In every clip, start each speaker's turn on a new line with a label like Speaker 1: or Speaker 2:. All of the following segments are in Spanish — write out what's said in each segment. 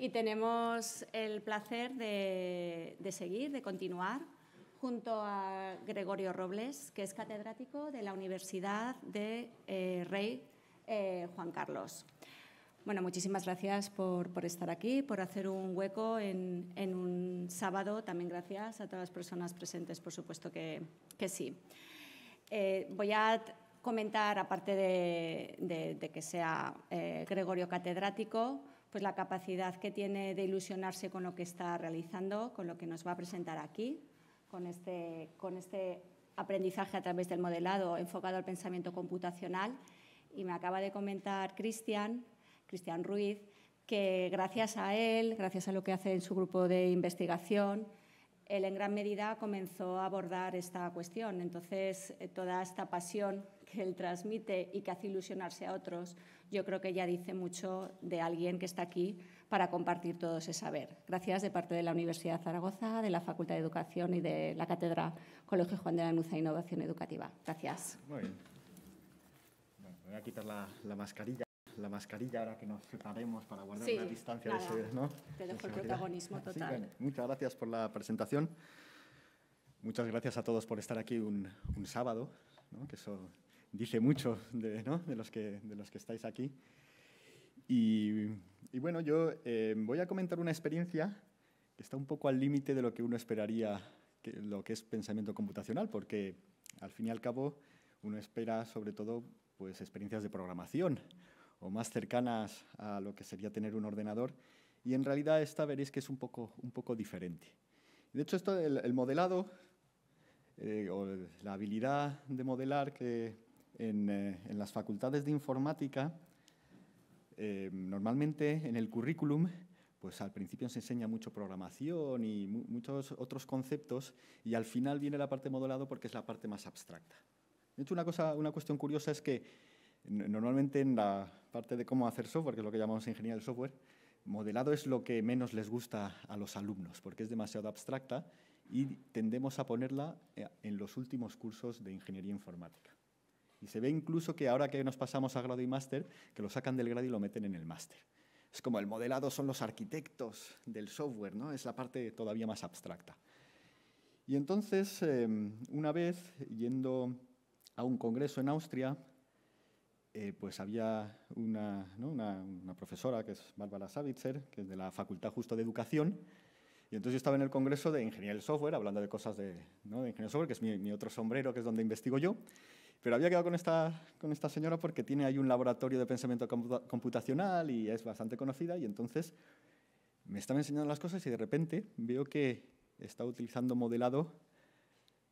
Speaker 1: Y tenemos el placer de continuar junto a Gregorio Robles, que es catedrático de la Universidad de Rey Juan Carlos. Bueno, muchísimas gracias por estar aquí, por hacer un hueco en un sábado. También gracias a todas las personas presentes, por supuesto que sí. Voy a comentar, aparte de que sea Gregorio catedrático, pues la capacidad que tiene de ilusionarse con lo que está realizando, con lo que nos va a presentar aquí, con este aprendizaje a través del modelado enfocado al pensamiento computacional. Y me acaba de comentar Cristian Ruiz, que gracias a él, gracias a lo que hace en su grupo de investigación, él en gran medida comenzó a abordar esta cuestión. Entonces, toda esta pasión que él transmite y que hace ilusionarse a otros, yo creo que ya dice mucho de alguien que está aquí para compartir todo ese saber. Gracias de parte de la Universidad de Zaragoza, de la Facultad de Educación y de la Cátedra Colegio Juan de la Nuza Innovación Educativa. Gracias.
Speaker 2: Muy bien. Bueno, voy a quitar la mascarilla. La mascarilla ahora que nos separemos para guardar una distancia de ese, ¿no?
Speaker 1: Te dejo el protagonismo total.
Speaker 2: Sí, bueno, muchas gracias por la presentación. Muchas gracias a todos por estar aquí un sábado, ¿no? Que eso dice mucho de los que estáis aquí. Y bueno, yo voy a comentar una experiencia que está un poco al límite de lo que uno esperaría, lo que es pensamiento computacional, porque al fin y al cabo uno espera sobre todo pues, experiencias de programación, o más cercanas a lo que sería tener un ordenador, y en realidad esta veréis que es un poco diferente. De hecho, esto, el modelado, o la habilidad de modelar que en las facultades de informática, normalmente en el currículum, pues al principio se enseña mucho programación y muchos otros conceptos, y al final viene la parte de modelado porque es la parte más abstracta. De hecho, una cuestión curiosa es que normalmente en la parte de cómo hacer software, que es lo que llamamos ingeniería del software, modelado es lo que menos les gusta a los alumnos, porque es demasiado abstracta y tendemos a ponerla en los últimos cursos de ingeniería informática. Y se ve incluso que ahora que nos pasamos a grado y máster, que lo sacan del grado y lo meten en el máster. Es como el modelado son los arquitectos del software, ¿no? Es la parte todavía más abstracta. Y entonces, una vez, yendo a un congreso en Austria, pues había una profesora, que es Bárbara Savitzer, que es de la Facultad justo de Educación, y entonces yo estaba en el congreso de Ingeniería del Software, hablando de cosas de Ingeniería del Software, que es mi otro sombrero, que es donde investigo yo, pero había quedado con esta señora porque tiene ahí un laboratorio de pensamiento computacional y es bastante conocida, y entonces me estaba enseñando las cosas y de repente veo que está utilizando modelado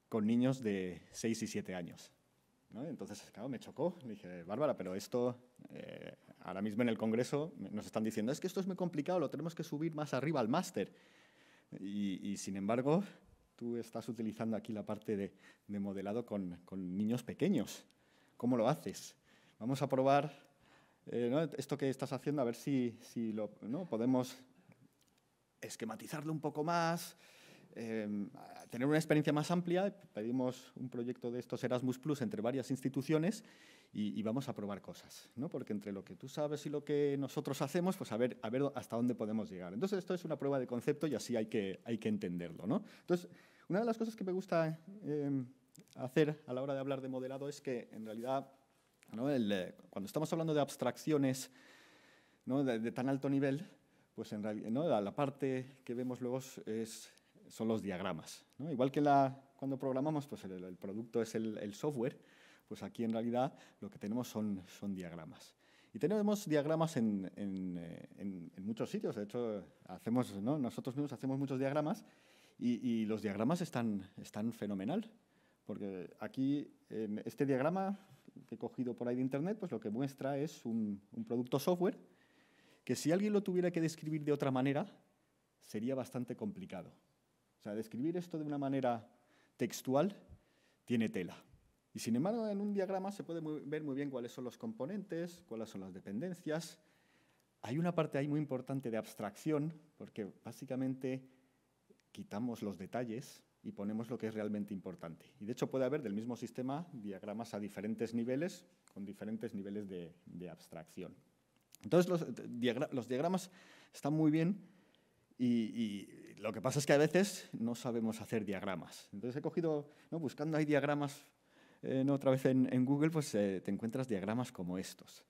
Speaker 2: con niños de 6 y 7 años. ¿No? Entonces, claro, me chocó. Le dije, Bárbara, pero esto, ahora mismo en el Congreso nos están diciendo, es que esto es muy complicado, lo tenemos que subir más arriba al máster. Y sin embargo, tú estás utilizando aquí la parte de modelado con niños pequeños. ¿Cómo lo haces? Vamos a probar esto que estás haciendo, a ver si podemos esquematizarlo un poco más, tener una experiencia más amplia. Pedimos un proyecto de estos Erasmus Plus entre varias instituciones y vamos a probar cosas, ¿no? Porque entre lo que tú sabes y lo que nosotros hacemos, pues a ver hasta dónde podemos llegar. Entonces, esto es una prueba de concepto y así hay que entenderlo, ¿no? Entonces, una de las cosas que me gusta hacer a la hora de hablar de modelado es que, en realidad, ¿no? Cuando estamos hablando de abstracciones, ¿no? de tan alto nivel, pues en realidad, ¿no? la parte que vemos luego son los diagramas, ¿no? Igual que cuando programamos, pues el producto es el software, pues aquí en realidad lo que tenemos son diagramas. Y tenemos diagramas en muchos sitios. De hecho, nosotros mismos hacemos muchos diagramas y los diagramas están fenomenal. Porque aquí, en este diagrama que he cogido por ahí de internet, pues lo que muestra es un producto software que si alguien lo tuviera que describir de otra manera, sería bastante complicado. O sea, describir esto de una manera textual tiene tela. Y sin embargo, en un diagrama se puede ver muy bien cuáles son los componentes, cuáles son las dependencias. Hay una parte ahí muy importante de abstracción, porque básicamente quitamos los detalles y ponemos lo que es realmente importante. Y de hecho puede haber del mismo sistema diagramas a diferentes niveles, con diferentes niveles de abstracción. Entonces, los diagramas están muy bien y lo que pasa es que a veces no sabemos hacer diagramas. Entonces, he cogido, ¿no? Buscando ahí diagramas otra vez en Google, pues te encuentras diagramas como estos,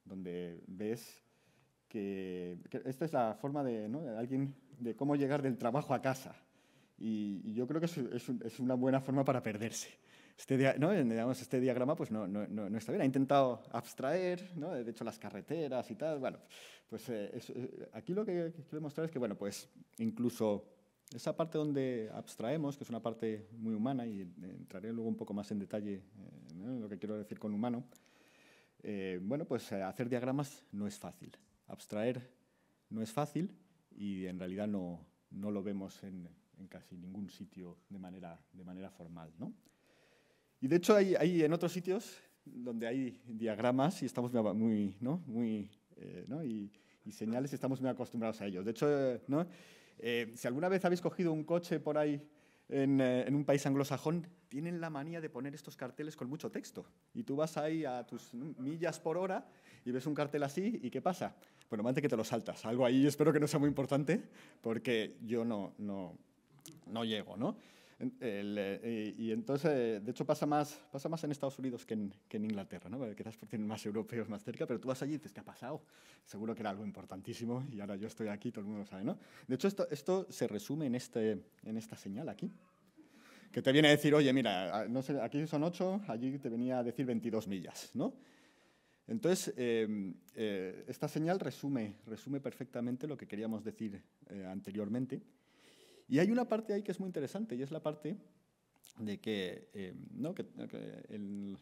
Speaker 2: donde ves que esta es la forma de, ¿no? de alguien de cómo llegar del trabajo a casa. Y yo creo que es una buena forma para perderse. Este diagrama pues no está bien. Ha intentado abstraer, ¿no? De hecho, las carreteras y tal. Bueno, pues aquí lo que quiero mostrar es que, bueno, pues incluso esa parte donde abstraemos, que es una parte muy humana, y entraré luego un poco más en detalle en lo que quiero decir con humano, bueno, pues hacer diagramas no es fácil. Abstraer no es fácil y en realidad no lo vemos en casi ningún sitio de manera formal, ¿no? Y de hecho hay en otros sitios donde hay diagramas y estamos muy, ¿no? y señales y estamos muy acostumbrados a ellos. De hecho, ¿no? Si alguna vez habéis cogido un coche por ahí en un país anglosajón, tienen la manía de poner estos carteles con mucho texto. Y tú vas ahí a tus millas por hora y ves un cartel así, ¿y qué pasa? Bueno, antes que te lo saltas. Algo ahí espero que no sea muy importante, porque yo no llego, ¿no? Y entonces, de hecho, pasa más en Estados Unidos que en Inglaterra, ¿no? Porque quizás porque tienen más europeos más cerca, pero tú vas allí y dices, ¿qué ha pasado? Seguro que era algo importantísimo y ahora yo estoy aquí, todo el mundo lo sabe, ¿no? De hecho, esto se resume en esta señal aquí, que te viene a decir, oye, mira, no sé, aquí son 8, allí te venía a decir 22 millas, ¿no? Entonces, esta señal resume perfectamente lo que queríamos decir anteriormente. Y hay una parte ahí que es muy interesante, y es la parte de que, desde el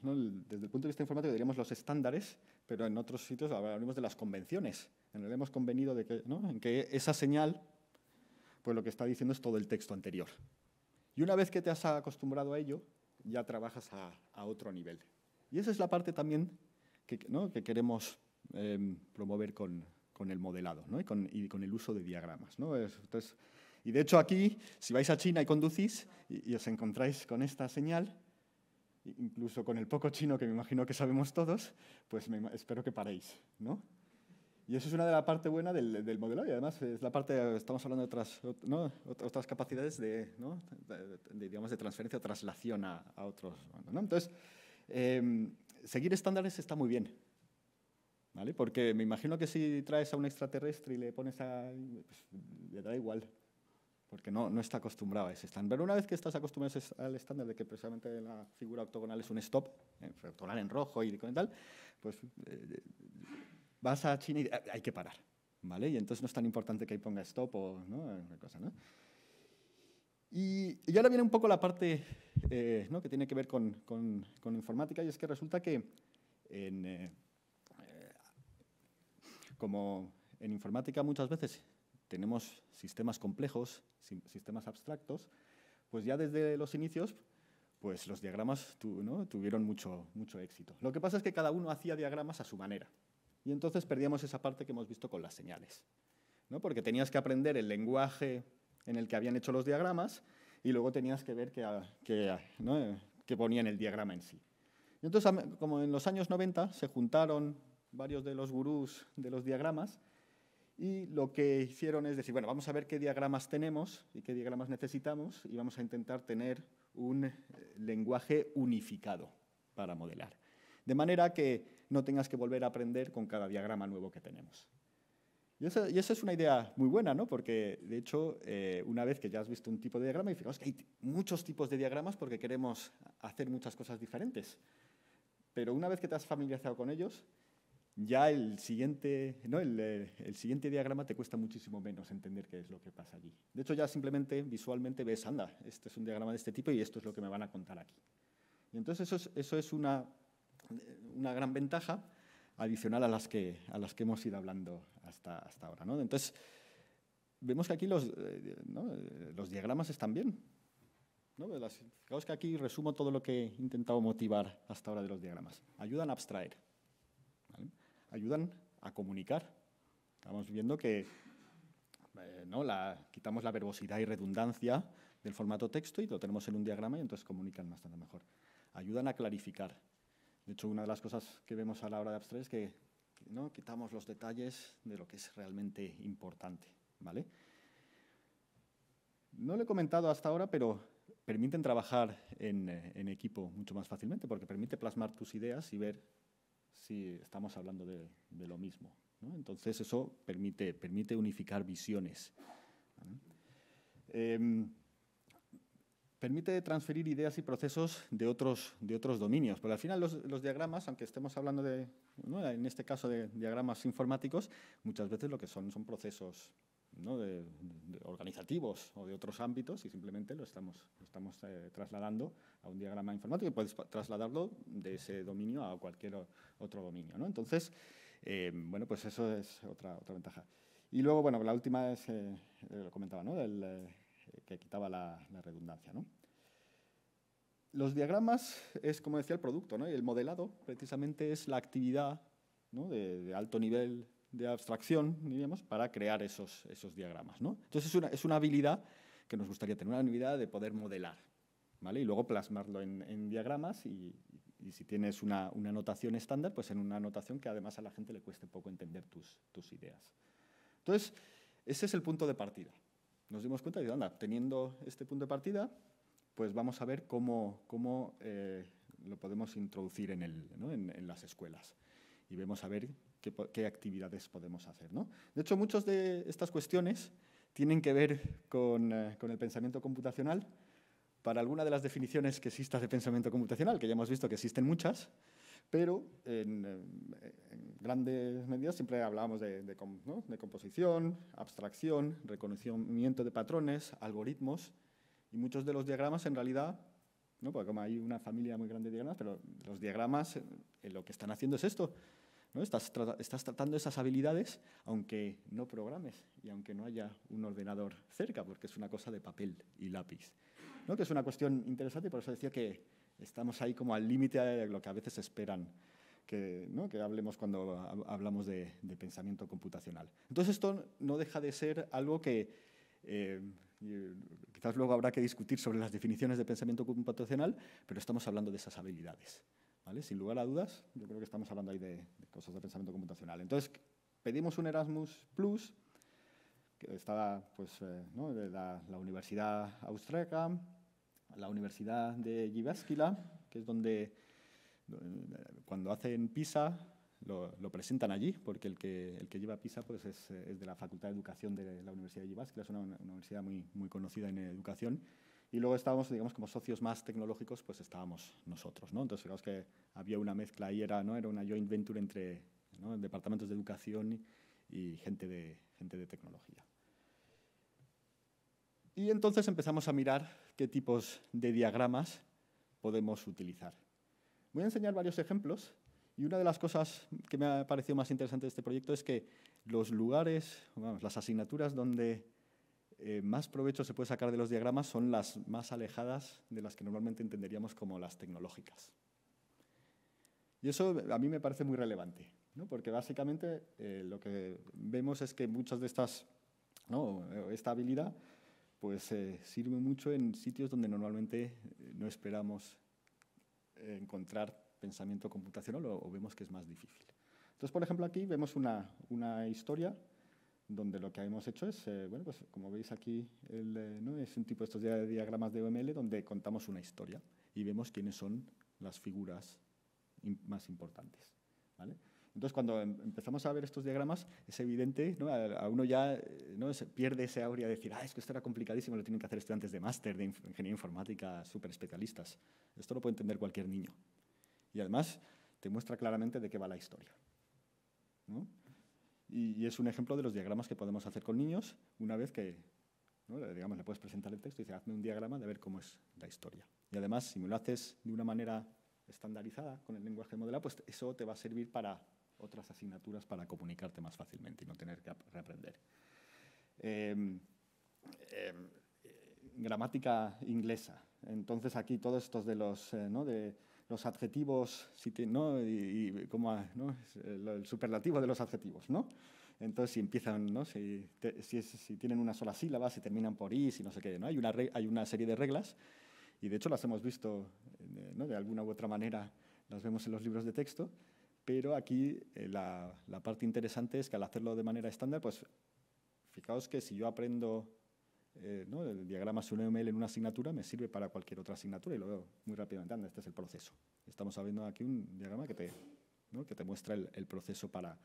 Speaker 2: punto de vista informático diríamos los estándares, pero en otros sitios hablamos de las convenciones. Hemos convenido de que, ¿no? en que esa señal, pues lo que está diciendo es todo el texto anterior. Y una vez que te has acostumbrado a ello, ya trabajas a otro nivel. Y esa es la parte también que queremos promover con el modelado, ¿no? y con el uso de diagramas, ¿no? Entonces, y de hecho aquí, si vais a China y conducís y os encontráis con esta señal, incluso con el poco chino que me imagino que sabemos todos, pues espero que paréis, ¿no? Y eso es una de las partes buenas del modelado, y además es la parte, estamos hablando de otras capacidades digamos, de transferencia o traslación a otros, ¿no? Entonces, seguir estándares está muy bien, ¿vale? Porque me imagino que si traes a un extraterrestre y le pones pues, le da igual, porque no está acostumbrado a ese estándar. Pero una vez que estás acostumbrado al estándar de que precisamente la figura octogonal es un stop, octogonal en rojo y tal, pues vas a China y hay que parar, ¿vale? Y entonces no es tan importante que ahí ponga stop o ¿no? Cosa, ¿no? Y ahora viene un poco la parte que tiene que ver con informática, y es que resulta que como en informática muchas veces tenemos sistemas complejos, sistemas abstractos, pues ya desde los inicios pues los diagramas tuvieron mucho éxito. Lo que pasa es que cada uno hacía diagramas a su manera, y entonces perdíamos esa parte que hemos visto con las señales, ¿no? Porque tenías que aprender el lenguaje en el que habían hecho los diagramas y luego tenías que ver qué ponía en el diagrama en sí. Y entonces, como en los años 90 se juntaron varios de los gurús de los diagramas, y lo que hicieron es decir, bueno, vamos a ver qué diagramas tenemos y qué diagramas necesitamos, y vamos a intentar tener un lenguaje unificado para modelar, de manera que no tengas que volver a aprender con cada diagrama nuevo que tenemos. Y esa es una idea muy buena, ¿no? Porque, de hecho, una vez que ya has visto un tipo de diagrama, y fijaos que hay muchos tipos de diagramas porque queremos hacer muchas cosas diferentes, pero una vez que te has familiarizado con ellos, ya el siguiente diagrama te cuesta muchísimo menos entender qué es lo que pasa allí. De hecho, ya simplemente visualmente ves, anda, este es un diagrama de este tipo y esto es lo que me van a contar aquí. Y entonces eso es una gran ventaja adicional a las que hemos ido hablando hasta ahora, ¿no? Entonces, vemos que aquí los diagramas están bien, ¿no? Fijaos que aquí resumo todo lo que he intentado motivar hasta ahora de los diagramas. Ayudan a abstraer, ¿vale? Ayudan a comunicar. Estamos viendo que quitamos la verbosidad y redundancia del formato texto y lo tenemos en un diagrama, y entonces comunican bastante mejor. Ayudan a clarificar. De hecho, una de las cosas que vemos a la hora de abstraer es que ¿no? Quitamos los detalles de lo que es realmente importante, ¿vale? No lo he comentado hasta ahora, pero permiten trabajar en equipo mucho más fácilmente, porque permite plasmar tus ideas y ver si estamos hablando de lo mismo, ¿no? Entonces, eso permite unificar visiones, ¿vale? Permite transferir ideas y procesos de otros dominios, porque al final los diagramas, aunque estemos hablando ¿no? en este caso de diagramas informáticos, muchas veces lo que son procesos, ¿no? de organizativos o de otros ámbitos, y simplemente lo estamos trasladando a un diagrama informático, y puedes trasladarlo de ese dominio a cualquier otro dominio, ¿no? Entonces, bueno, pues eso es otra ventaja. Y luego, bueno, la última es, lo comentaba, ¿no? Que quitaba la redundancia, ¿no? Los diagramas es, como decía, el producto, ¿no? Y el modelado, precisamente, es la actividad, ¿no? de alto nivel de abstracción, diríamos, para crear esos diagramas, ¿no? Entonces, es una habilidad que nos gustaría tener, una habilidad de poder modelar, ¿vale? Y luego plasmarlo en diagramas y si tienes una notación estándar, pues en una notación que además a la gente le cueste poco entender tus ideas. Entonces, ese es el punto de partida. Nos dimos cuenta de que, anda, teniendo este punto de partida, pues vamos a ver cómo lo podemos introducir en las escuelas. Y vemos a ver qué actividades podemos hacer, ¿no? De hecho, muchas de estas cuestiones tienen que ver con el pensamiento computacional. Para alguna de las definiciones que existan de pensamiento computacional, que ya hemos visto que existen muchas, pero en grandes medidas siempre hablábamos de composición, abstracción, reconocimiento de patrones, algoritmos, y muchos de los diagramas en realidad, ¿no? Porque como hay una familia muy grande de diagramas, pero los diagramas lo que están haciendo es esto, ¿no? Estás tratando esas habilidades aunque no programes y aunque no haya un ordenador cerca, porque es una cosa de papel y lápiz, ¿no? Que es una cuestión interesante, y por eso decía que estamos ahí como al límite de lo que a veces esperan que hablemos cuando hablamos de pensamiento computacional. Entonces, esto no deja de ser algo que quizás luego habrá que discutir sobre las definiciones de pensamiento computacional, pero estamos hablando de esas habilidades, ¿vale? Sin lugar a dudas, yo creo que estamos hablando ahí de cosas de pensamiento computacional. Entonces, pedimos un Erasmus Plus, que estaba pues, ¿no? de la Universidad Austríaca, la Universidad de Jyväskylä, que es donde cuando hacen PISA lo presentan allí, porque el que lleva PISA pues es de la Facultad de Educación de la Universidad de Jyväskylä, es una universidad muy conocida en educación. Y luego estábamos, digamos, como socios más tecnológicos, pues estábamos nosotros, ¿no? Entonces, digamos que había una mezcla ahí, era una joint venture entre, ¿no? departamentos de educación y gente de tecnología. Y entonces empezamos a mirar qué tipos de diagramas podemos utilizar. Voy a enseñar varios ejemplos, y una de las cosas que me ha parecido más interesante de este proyecto es que los lugares, las asignaturas donde más provecho se puede sacar de los diagramas son las más alejadas de las que normalmente entenderíamos como las tecnológicas. Y eso a mí me parece muy relevante, ¿no? Porque básicamente lo que vemos es que muchas de estas, ¿no? esta habilidad pues sirve mucho en sitios donde normalmente no esperamos encontrar pensamiento computacional o vemos que es más difícil. Entonces, por ejemplo, aquí vemos una historia donde lo que hemos hecho es, bueno, pues como veis aquí, ¿no? es un tipo de estos diagramas de UML donde contamos una historia y vemos quiénes son las figuras más importantes, ¿vale? Entonces, cuando empezamos a ver estos diagramas, es evidente, ¿no? A uno ya ¿no? se pierde esa aurea de decir, es que esto era complicadísimo, lo tienen que hacer estudiantes de máster, de ingeniería informática, súper especialistas. Esto lo puede entender cualquier niño. Y además, te muestra claramente de qué va la historia, ¿no? Y es un ejemplo de los diagramas que podemos hacer con niños una vez que, ¿no? digamos, le puedes presentar el texto y dices, hazme un diagrama de ver cómo es la historia. Y además, si me lo haces de una manera estandarizada con el lenguaje modelado, pues eso te va a servir para otras asignaturas para comunicarte más fácilmente y no tener que reaprender. Gramática inglesa. Entonces, aquí todos estos de los, ¿no? de los adjetivos, ¿no? y cómo, ¿no? el superlativo de los adjetivos, ¿no? Entonces, si empiezan, ¿no? si tienen una sola sílaba, si terminan por i, si no sé qué, ¿no? Hay una serie de reglas, y de hecho las hemos visto, ¿no? de alguna u otra manera, las vemos en los libros de texto, pero aquí la parte interesante es que al hacerlo de manera estándar, pues fijaos que si yo aprendo ¿no? el diagrama UML en una asignatura, me sirve para cualquier otra asignatura y lo veo muy rápidamente. Anda, este es el proceso. Estamos viendo aquí un diagrama que te muestra el proceso para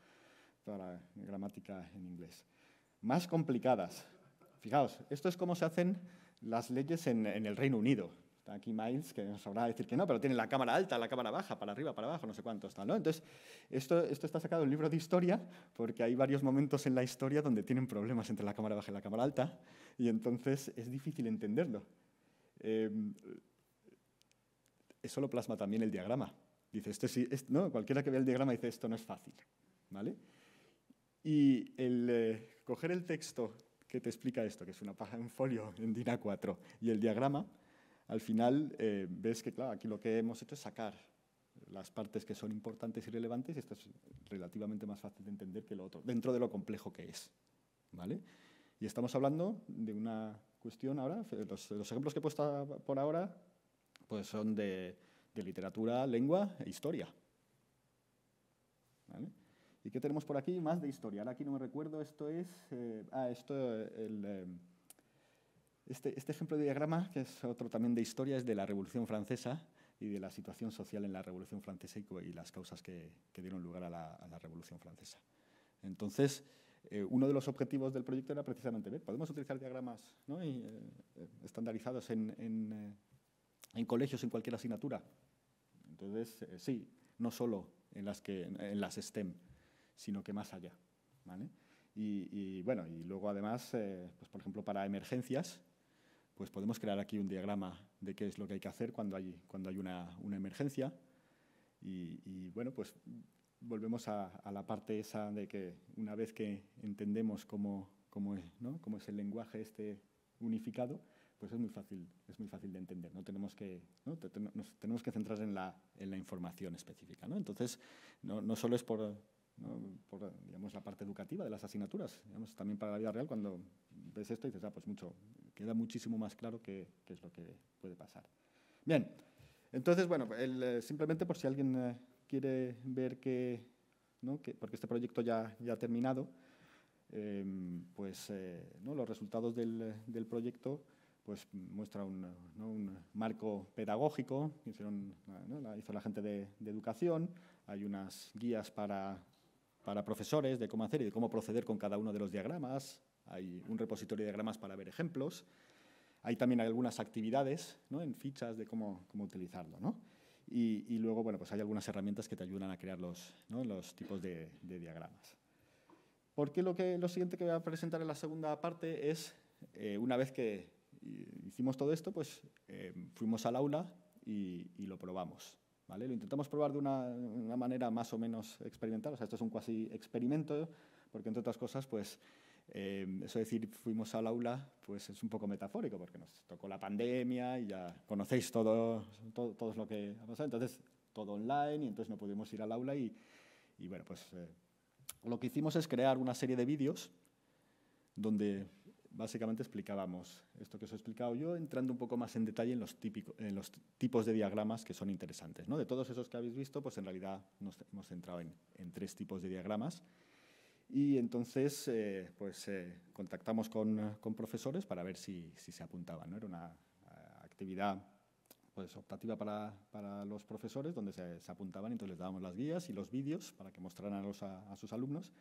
Speaker 2: gramática en inglés. Más complicadas. Fijaos, esto es cómo se hacen las leyes en el Reino Unido. Está aquí Miles, que nos sabrá decir que no, pero tiene la cámara alta, la cámara baja, para arriba, para abajo, no sé cuántos tal, ¿no? Entonces, esto está sacado del libro de historia, porque hay varios momentos en la historia donde tienen problemas entre la cámara baja y la cámara alta, y entonces es difícil entenderlo. Eso lo plasma también el diagrama. Dice, ¿no? Cualquiera que vea el diagrama dice, esto no es fácil, ¿vale? Y coger el texto que te explica esto, que es un folio en DIN A4, y el diagrama, al final ves que, claro, aquí lo que hemos hecho es sacar las partes que son importantes y relevantes, y esto es relativamente más fácil de entender que lo otro, dentro de lo complejo que es, ¿vale? Y estamos hablando de una cuestión ahora, los ejemplos que he puesto por ahora, pues son de literatura, lengua e historia, ¿vale? ¿Y qué tenemos por aquí? Más de historia. Ahora aquí no me recuerdo, esto es... Este ejemplo de diagrama, que es otro también de historia, es de la Revolución Francesa y de la situación social en la Revolución Francesa y las causas que dieron lugar a la Revolución Francesa. Entonces, uno de los objetivos del proyecto era precisamente ver, ¿podemos utilizar diagramas, ¿no? Estandarizados en colegios, en cualquier asignatura? Entonces, sí, no solo en las STEM, sino que más allá, ¿vale? Y luego además, pues por ejemplo, para emergencias, pues podemos crear aquí un diagrama de qué es lo que hay que hacer cuando hay una emergencia. Y bueno, pues volvemos a la parte esa de que una vez que entendemos cómo es el lenguaje este unificado, pues es muy fácil de entender. Nos tenemos que centrar en la información específica, ¿no? Entonces, no solo es por digamos, la parte educativa de las asignaturas, digamos, también para la vida real, cuando ves esto y dices, pues queda muchísimo más claro qué es lo que puede pasar. Bien, entonces, bueno, simplemente por si alguien quiere ver porque este proyecto ya ha terminado, los resultados del proyecto pues muestra un marco pedagógico que hizo la gente de educación. Hay unas guías para profesores de cómo hacer y de cómo proceder con cada uno de los diagramas. Hay un repositorio de diagramas para ver ejemplos. Hay también algunas actividades, ¿no? En fichas de cómo utilizarlo, ¿no? Y luego, bueno, pues hay algunas herramientas que te ayudan a crear los tipos de diagramas. Porque lo siguiente que voy a presentar en la segunda parte es, una vez que hicimos todo esto, pues fuimos al aula y lo probamos, ¿vale? Lo intentamos probar de una manera más o menos experimental, o sea, esto es un cuasi experimento, porque entre otras cosas, pues, eso de decir fuimos al aula, pues es un poco metafórico, porque nos tocó la pandemia y ya conocéis todos lo que ha pasado, entonces todo online, y entonces no pudimos ir al aula y bueno, pues lo que hicimos es crear una serie de vídeos donde básicamente explicábamos esto que os he explicado yo, entrando un poco más en detalle en los tipos de diagramas que son interesantes, ¿no? De todos esos que habéis visto, pues en realidad nos hemos centrado en 3 tipos de diagramas. Y entonces contactamos con profesores para ver si se apuntaban, ¿no? Era una actividad pues optativa para los profesores, donde se apuntaban, y entonces les dábamos las guías y los vídeos para que mostraran a sus alumnos.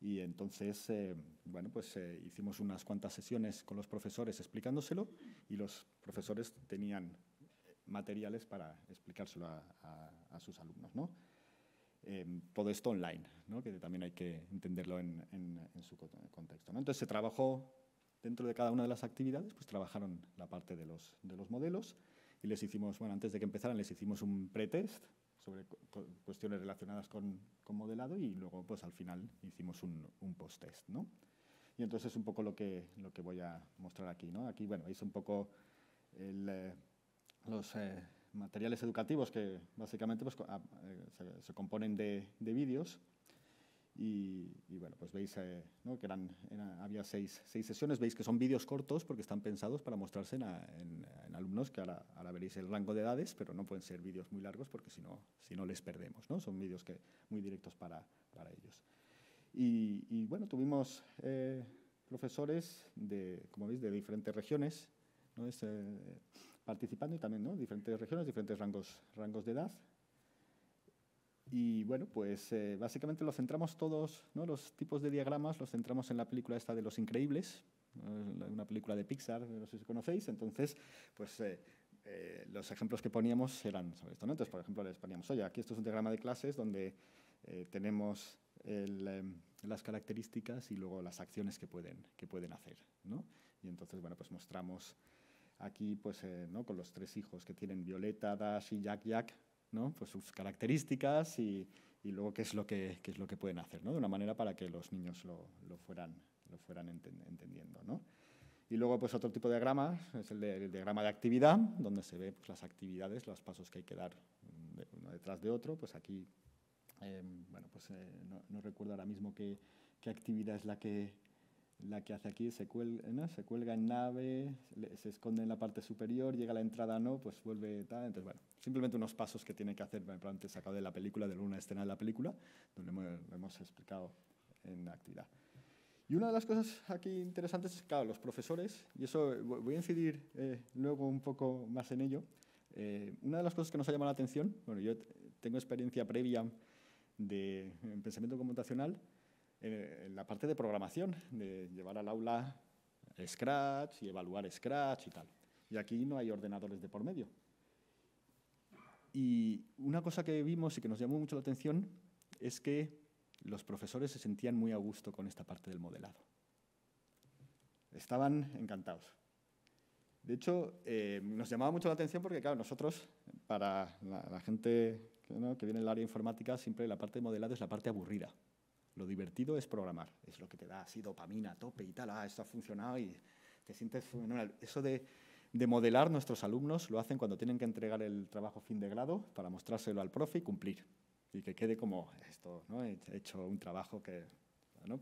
Speaker 2: Y entonces, hicimos unas cuantas sesiones con los profesores explicándoselo, y los profesores tenían materiales para explicárselo a sus alumnos, ¿no? Todo esto online, ¿no? Que también hay que entenderlo en su contexto, ¿no? Entonces se trabajó dentro de cada una de las actividades, pues trabajaron la parte de los modelos, y les hicimos, antes de que empezaran, les hicimos un pretest sobre cuestiones relacionadas con modelado, y luego pues al final hicimos un post-test, ¿no? Y entonces es un poco lo que voy a mostrar aquí, ¿no? Aquí, veis un poco los materiales educativos que básicamente pues, se componen de vídeos, y pues veis ¿no? que había 6 sesiones. Veis que son vídeos cortos porque están pensados para mostrarse en en alumnos que ahora veréis el rango de edades, pero no pueden ser vídeos muy largos porque si no les perdemos, ¿no? Son vídeos muy directos para ellos. Y bueno, tuvimos profesores, como veis, de diferentes regiones, ¿no? Participando y también, ¿no? Diferentes regiones, diferentes rangos de edad. Y bueno, pues básicamente los centramos todos, ¿no? Los tipos de diagramas los centramos en la película esta de Los Increíbles, una película de Pixar, no sé si conocéis. Entonces, pues los ejemplos que poníamos eran sobre esto, ¿no? Entonces, por ejemplo, les poníamos, oye, aquí esto es un diagrama de clases donde tenemos las características y luego las acciones que pueden hacer, ¿no? Y entonces, bueno, pues mostramos aquí, pues, ¿no? Con los 3 hijos que tienen Violeta, Dash y Jack, ¿no? Pues sus características y luego qué es lo que pueden hacer, ¿no? De una manera para que los niños lo fueran entendiendo, ¿no? Y luego, pues, otro tipo de diagrama es el diagrama de actividad, donde se ve, pues, las actividades, los pasos que hay que dar uno detrás de otro. Pues aquí, bueno, pues no recuerdo ahora mismo qué actividad es la que hace aquí. Se cuelga en nave, se esconde en la parte superior, llega a la entrada, no, pues vuelve tal. Entonces, bueno, simplemente unos pasos que tiene que hacer, probablemente sacado de la película, de una escena de la película, donde lo hemos explicado en la actividad. Y una de las cosas aquí interesantes es, claro, los profesores, y eso voy a incidir luego un poco más en ello. Una de las cosas que nos ha llamado la atención, bueno, yo tengo experiencia previa en pensamiento computacional, en la parte de programación, de llevar al aula Scratch y evaluar Scratch y tal. Y aquí no hay ordenadores de por medio. Y una cosa que vimos y que nos llamó mucho la atención es que los profesores se sentían muy a gusto con esta parte del modelado. Estaban encantados. De hecho, nos llamaba mucho la atención porque, claro, nosotros, para la gente que viene del área informática, siempre la parte de modelado es la parte aburrida. Lo divertido es programar, es lo que te da así dopamina a tope y tal. Esto ha funcionado y te sientes fenomenal. Eso de modelar, nuestros alumnos lo hacen cuando tienen que entregar el trabajo fin de grado para mostrárselo al profe y cumplir. Y que quede como esto, ¿no? He hecho un trabajo ¿no?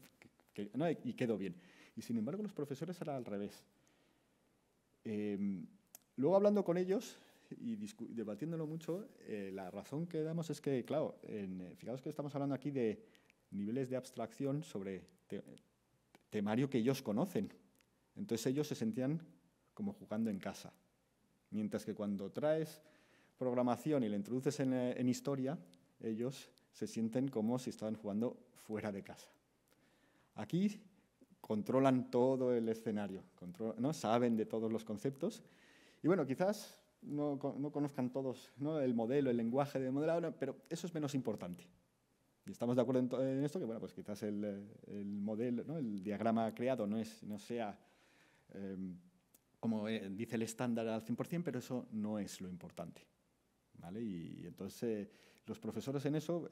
Speaker 2: Y quedó bien. Y sin embargo, los profesores era al revés. Luego, hablando con ellos y debatiéndolo mucho, la razón que damos es que, claro, fijaos que estamos hablando aquí de niveles de abstracción sobre temario que ellos conocen. Entonces ellos se sentían como jugando en casa. Mientras que cuando traes programación y la introduces en historia, ellos se sienten como si estaban jugando fuera de casa. Aquí controlan todo el escenario, ¿no? Saben de todos los conceptos. Y bueno, quizás no conozcan todos, ¿no? El modelo, el lenguaje de modelado, pero eso es menos importante. Y estamos de acuerdo en esto, que bueno, pues quizás el modelo, ¿no? El diagrama creado no sea como dice el estándar al 100%, pero eso no es lo importante, ¿vale? Y entonces los profesores en eso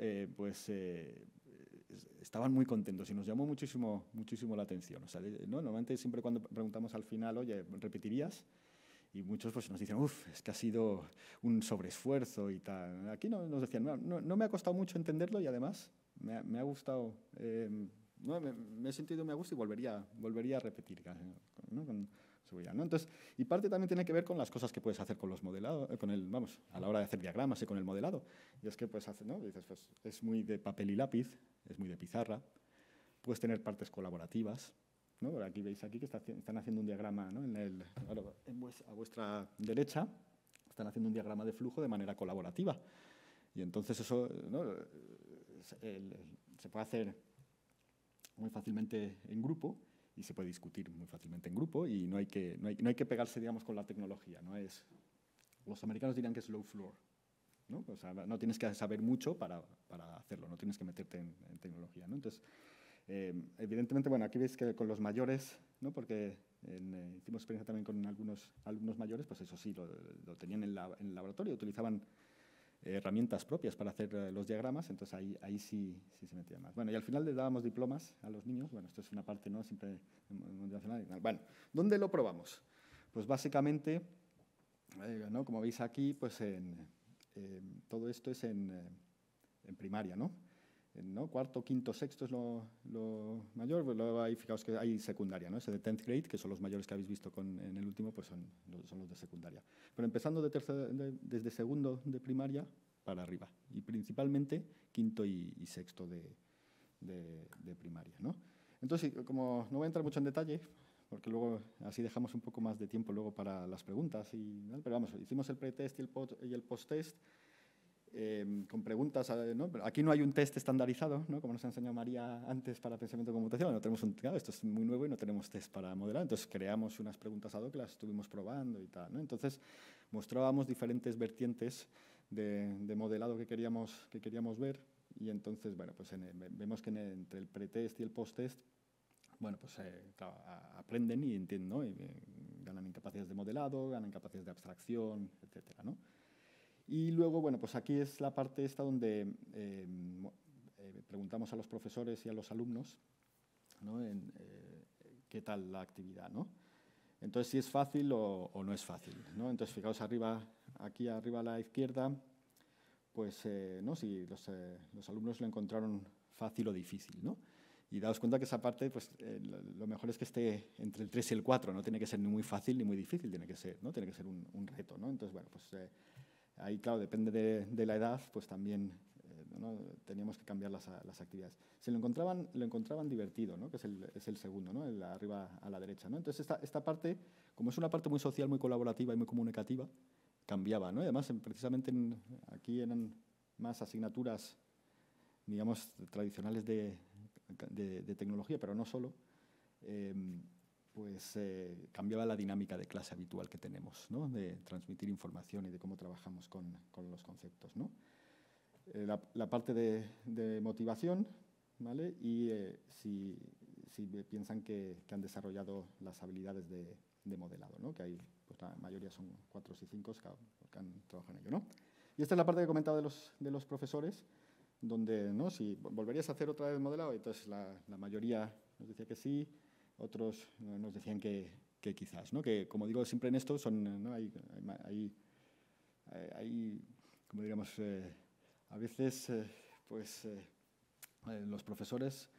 Speaker 2: estaban muy contentos y nos llamó muchísimo la atención. O sea, ¿no? Normalmente siempre cuando preguntamos al final, oye, ¿repetirías? Y muchos pues, nos dicen, es que ha sido un sobreesfuerzo y tal. Aquí nos decían, no me ha costado mucho entenderlo y además me ha gustado, me he sentido muy a gusto y volvería a repetir, ¿no? Con seguridad, ¿no? Entonces, y parte también tiene que ver con las cosas que puedes hacer con los modelados, a la hora de hacer diagramas y con el modelado. Y es que puedes hacer, ¿no? Dices, pues es muy de papel y lápiz, es muy de pizarra, puedes tener partes colaborativas, ¿no? Aquí veis aquí que están haciendo un diagrama, ¿no? A vuestra derecha están haciendo un diagrama de flujo de manera colaborativa. Y entonces eso, ¿no? Se puede hacer muy fácilmente en grupo y se puede discutir muy fácilmente en grupo y no hay que pegarse, digamos, con la tecnología. Los americanos dirían que es low floor, ¿no? O sea, no tienes que saber mucho para hacerlo, no tienes que meterte en tecnología, ¿no? Entonces, evidentemente, bueno, aquí veis que con los mayores, ¿no? Porque hicimos experiencia también con algunos alumnos mayores, pues eso sí, lo tenían en el laboratorio, utilizaban herramientas propias para hacer los diagramas, entonces ahí sí se metía más. Bueno, y al final les dábamos diplomas a los niños. Bueno, esto es una parte, ¿no? Siempre motivacional. Bueno, ¿dónde lo probamos? Pues básicamente, ¿no? Como veis aquí, pues todo esto es en primaria, ¿no? ¿no? Cuarto, quinto, sexto es lo mayor, pues luego hay, fijaos que hay secundaria, ¿no? Ese de 10th grade, que son los mayores que habéis visto en el último, pues son los de secundaria. Pero empezando desde segundo de primaria para arriba, y principalmente quinto y sexto de primaria, ¿no? Entonces, como no voy a entrar mucho en detalle, porque luego así dejamos un poco más de tiempo luego para las preguntas, pero vamos, hicimos el pretest y el post-test, con preguntas, ¿no? Aquí no hay un test estandarizado, ¿no? Como nos ha enseñado María antes para pensamiento computacional. No tenemos claro, esto es muy nuevo y no tenemos test para modelar, entonces creamos unas preguntas ad hoc, las estuvimos probando y tal, ¿no? Entonces mostrábamos diferentes vertientes de modelado que queríamos ver, y entonces, bueno, pues vemos que entre el pretest y el post-test, bueno, pues claro, aprenden y entienden, ¿no? Y ganan en capacidades de modelado, ganan capacidades de abstracción, etcétera, ¿no? Y luego, bueno, pues aquí es la parte esta donde preguntamos a los profesores y a los alumnos, ¿no? Qué tal la actividad, ¿no? Entonces, si es fácil o no es fácil, ¿no? Entonces, fijaos aquí arriba a la izquierda, pues, ¿no? Si los alumnos lo encontraron fácil o difícil, ¿no? Y daos cuenta que esa parte, pues, lo mejor es que esté entre el 3 y el 4, no tiene que ser ni muy fácil ni muy difícil, tiene que ser un reto, ¿no? Entonces, bueno, pues ahí, claro, depende de la edad, pues también ¿no? Teníamos que cambiar las actividades. Se lo encontraban divertido, ¿no? Que es el segundo, ¿no? El arriba a la derecha, ¿no? Entonces, esta parte, como es una parte muy social, muy colaborativa y muy comunicativa, cambiaba, ¿no? Y además, precisamente aquí eran más asignaturas, digamos, tradicionales de tecnología, pero no solo, pues cambiaba la dinámica de clase habitual que tenemos, ¿no? De transmitir información y de cómo trabajamos con los conceptos, ¿no? La parte de motivación, ¿vale? Y si piensan que han desarrollado las habilidades de modelado, ¿no? Que hay, pues la mayoría son 4 y 5 que han trabajado en ello, ¿no? Y esta es la parte que comentaba de los profesores, donde, ¿no? Si volverías a hacer otra vez modelado, entonces la mayoría nos decía que sí, otros nos decían que quizás, ¿no? Que, como digo siempre en esto, ¿no? hay como diríamos, a veces, pues, los profesores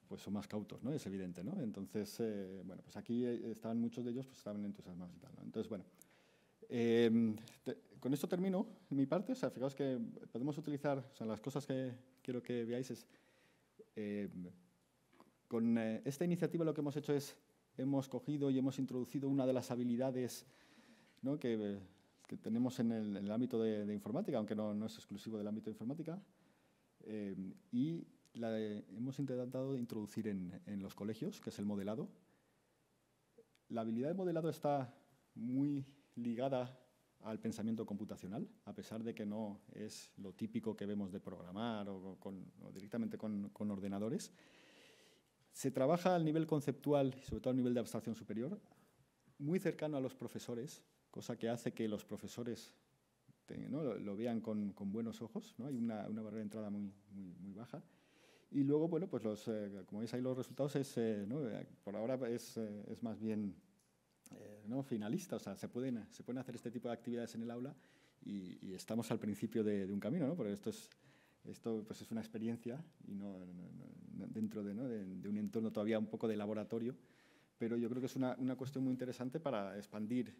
Speaker 2: pues son más cautos, ¿no? Es evidente, ¿no? Entonces, bueno, pues aquí estaban muchos de ellos, pues estaban entusiasmados y tal, ¿no? Entonces, bueno, con esto termino mi parte. O sea, fijaos que podemos utilizar, o sea, las cosas que quiero que veáis es, con esta iniciativa lo que hemos hecho es, hemos cogido y hemos introducido una de las habilidades, ¿no? que tenemos en el ámbito de informática, aunque no es exclusivo del ámbito de informática, y la hemos intentado introducir en los colegios, que es el modelado. La habilidad de modelado está muy ligada al pensamiento computacional, a pesar de que no es lo típico que vemos de programar o directamente con ordenadores. Se trabaja al nivel conceptual y sobre todo al nivel de abstracción superior, muy cercano a los profesores, cosa que hace que los profesores ¿no? lo vean con buenos ojos, ¿no? Hay una barrera de entrada muy baja. Y luego, bueno, pues como veis ahí los resultados, ¿no? Por ahora es más bien ¿no? finalista, o sea, se pueden hacer este tipo de actividades en el aula y estamos al principio de un camino, ¿no? Porque esto pues es una experiencia y no dentro de un entorno todavía un poco de laboratorio, pero yo creo que es una cuestión muy interesante para expandir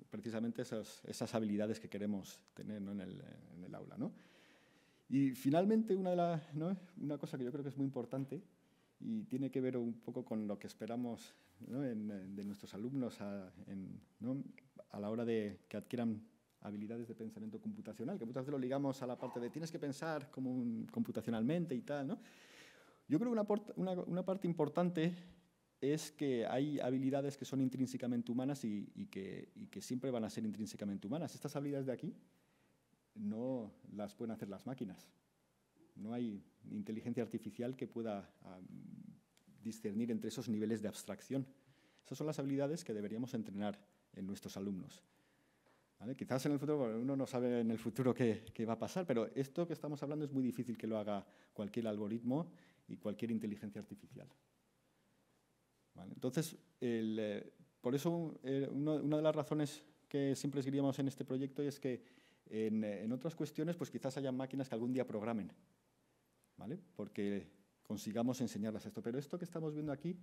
Speaker 2: precisamente esas habilidades que queremos tener, ¿no? en el aula, ¿no? Y finalmente una cosa que yo creo que es muy importante y tiene que ver un poco con lo que esperamos, ¿no? de nuestros alumnos ¿no? a la hora de que adquieran habilidades de pensamiento computacional, que muchas veces lo ligamos a la parte de tienes que pensar computacionalmente y tal, ¿no? Yo creo que una parte importante es que hay habilidades que son intrínsecamente humanas y que siempre van a ser intrínsecamente humanas. Estas habilidades de aquí no las pueden hacer las máquinas. No hay inteligencia artificial que pueda discernir entre esos niveles de abstracción. Esas son las habilidades que deberíamos entrenar en nuestros alumnos. ¿Vale? Quizás en el futuro, uno no sabe en el futuro qué va a pasar, pero esto que estamos hablando es muy difícil que lo haga cualquier algoritmo y cualquier inteligencia artificial. ¿Vale? Entonces, por eso, una de las razones que siempre seguiríamos en este proyecto es que en otras cuestiones, pues quizás haya máquinas que algún día programen. ¿vale? Porque consigamos enseñarlas esto. Pero esto que estamos viendo aquí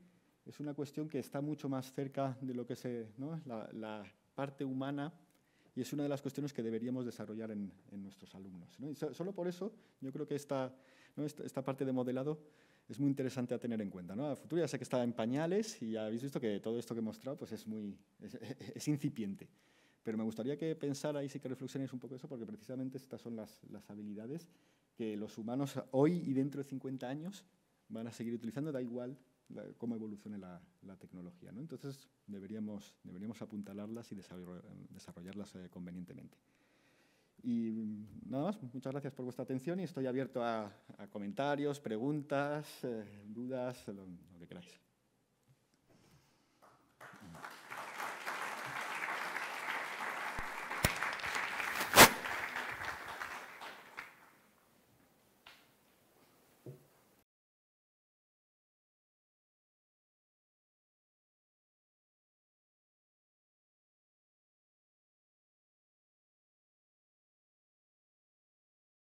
Speaker 2: es una cuestión que está mucho más cerca de lo que es, ¿no?, la parte humana, y es una de las cuestiones que deberíamos desarrollar en nuestros alumnos, ¿no? Y solo por eso yo creo que esta parte de modelado es muy interesante a tener en cuenta, ¿no? A futuro ya sé que está en pañales y ya habéis visto que todo esto que he mostrado pues es incipiente. Pero me gustaría que pensarais y que reflexionéis un poco eso, porque precisamente estas son las habilidades que los humanos hoy y dentro de 50 años van a seguir utilizando, da igual cómo evolucione la tecnología, ¿no? Entonces deberíamos apuntalarlas y desarrollarlas convenientemente. Y nada más, muchas gracias por vuestra atención y estoy abierto a comentarios, preguntas, dudas, lo que queráis.